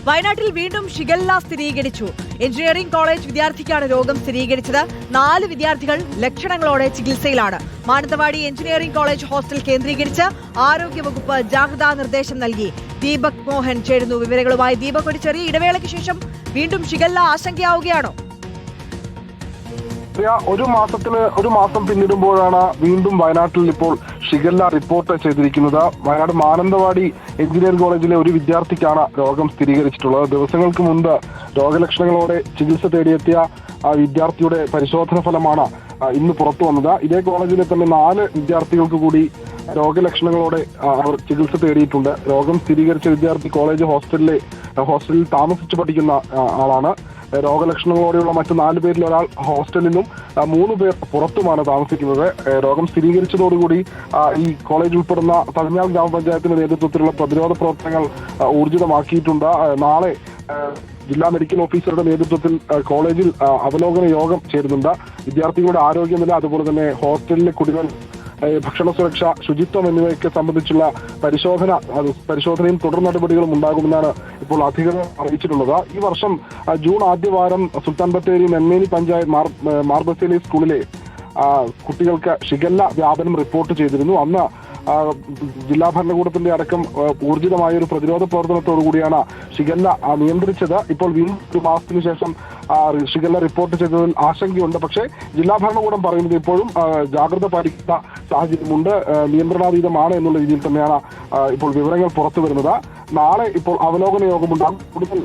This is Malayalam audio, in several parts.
വയനാട്ടിൽ വീണ്ടും ഷിഗല്ല സ്ഥിരീകരിച്ചു. എഞ്ചിനീയറിംഗ് കോളേജ് വിദ്യാർത്ഥിക്കാണ് രോഗം സ്ഥിരീകരിച്ചത്. 4 വിദ്യാർത്ഥികൾ ലക്ഷണങ്ങളോടെ ചികിത്സയിലാണ്. മാനന്തവാടി എഞ്ചിനീയറിംഗ് കോളേജ് ഹോസ്റ്റൽ കേന്ദ്രീകരിച്ച് ആരോഗ്യവകുപ്പ് ജാഗ്രതാ നിർദ്ദേശം നൽകി. ദീപക് മോഹൻ ചേരുന്നു വിവരങ്ങളുമായി. ദീപക്, ഒരു ചെറിയ ഇടവേളയ്ക്ക് ശേഷം വീണ്ടും ഷിഗല്ല ആശങ്കയാവുകയാണോ? ഒരു മാസം പിന്നിടുമ്പോഴാണ് വീണ്ടും വയനാട്ടിൽ ഇപ്പോൾ ഷിഗല്ല റിപ്പോർട്ട് ചെയ്തിരിക്കുന്നത്. വയനാട് മാനന്തവാടി എഞ്ചിനീയറിംഗ് കോളേജിലെ ഒരു വിദ്യാർത്ഥിക്കാണ് രോഗം സ്ഥിരീകരിച്ചിട്ടുള്ളത്. ദിവസങ്ങൾക്ക് മുൻപ് രോഗലക്ഷണങ്ങളോടെ ചികിത്സ തേടിയെത്തിയ ആ വിദ്യാർത്ഥിയുടെ പരിശോധന ഫലമാണ് ഇന്ന് പുറത്തു വന്നത്. ഇതേ കോളേജിലെ തന്നെ 4 വിദ്യാർത്ഥികൾക്ക് കൂടി രോഗലക്ഷണങ്ങളോടെ അവർ ചികിത്സ തേടിയിട്ടുണ്ട്. രോഗം സ്ഥിരീകരിച്ച വിദ്യാർത്ഥി കോളേജ് ഹോസ്റ്റലിൽ താമസിച്ചു പഠിക്കുന്ന ആളാണ്. രോഗലക്ഷണങ്ങളോടെയുള്ള മറ്റ് 4 പേരിൽ ഒരാൾ ഹോസ്റ്റലിലും 3 പേർ പുറത്തുമാണ് താമസിക്കുന്നത്. രോഗം സ്ഥിരീകരിച്ചതോടുകൂടി ഈ കോളേജ് ഉൾപ്പെടുന്ന തളിഞ്ഞാൽ ഗ്രാമപഞ്ചായത്തിന്റെ നേതൃത്വത്തിലുള്ള പ്രതിരോധ പ്രവർത്തനങ്ങൾ ഊർജിതമാക്കിയിട്ടുണ്ട്. നാളെ ജില്ലാ മെഡിക്കൽ ഓഫീസറുടെ നേതൃത്വത്തിൽ കോളേജിൽ അവലോകന യോഗം ചേരുന്നുണ്ട്. വിദ്യാർത്ഥികളുടെ ആരോഗ്യനില, അതുപോലെ തന്നെ ഹോസ്റ്റലിലെ കുടിവെള്ളം, ഭക്ഷണ സുരക്ഷ, ശുചിത്വം എന്നിവയൊക്കെ സംബന്ധിച്ചുള്ള പരിശോധനയും തുടർ നടപടികളും ഉണ്ടാകുമെന്നാണ് ഇപ്പോൾ അധികൃതർ അറിയിച്ചിട്ടുള്ളത്. ഈ വർഷം ജൂൺ ആദ്യവാരം സുൽത്താൻ ബത്തേരി നെന്മേനി പഞ്ചായത്ത് മാർബസേലി സ്കൂളിലെ കുട്ടികൾക്ക് ഷിഗല്ല വ്യാപനം റിപ്പോർട്ട് ചെയ്തിരുന്നു. അന്ന് ജില്ലാ ഭരണകൂടത്തിന്റെ അടക്കം ഊർജിതമായ ഒരു പ്രതിരോധ പ്രവർത്തനത്തോടു കൂടിയാണ് ഷിഗല്ല നിയന്ത്രിച്ചത്. ഇപ്പോൾ വീണ്ടും ഒരു മാസത്തിനു ശേഷം ഷിഗല്ല റിപ്പോർട്ട് ചെയ്തതിൽ ആശങ്കയുണ്ട്. പക്ഷേ ജില്ലാ ഭരണകൂടം പറയുന്നത് ഇപ്പോഴും ജാഗ്രത പാലിക്കുന്ന സാഹചര്യമുണ്ട്, നിയന്ത്രണാതീതമാണ് എന്നുള്ള രീതിയിൽ തന്നെയാണ് ഇപ്പോൾ വിവരങ്ങൾ പുറത്തു വരുന്നത്. നാളെ ഇപ്പോൾ അവലോകന യോഗമുണ്ടാകും. കൂടുതൽ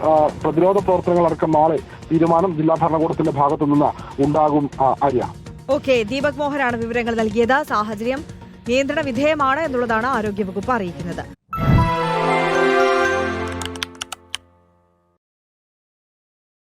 പ്രതിരോധ പ്രവർത്തനങ്ങളടക്കം നാളെ തീരുമാനം ജില്ലാ ഭരണകൂടത്തിന്റെ ഭാഗത്തു നിന്ന് ഉണ്ടാകും. ആര്യ. ഓക്കെ, ദീപക് മോഹനാണ് വിവരങ്ങൾ നൽകിയത്. സാഹചര്യം നിയന്ത്രണ വിധേയമാണ് എന്നുള്ളതാണ് ആരോഗ്യവകുപ്പ് അറിയിക്കുന്നത്.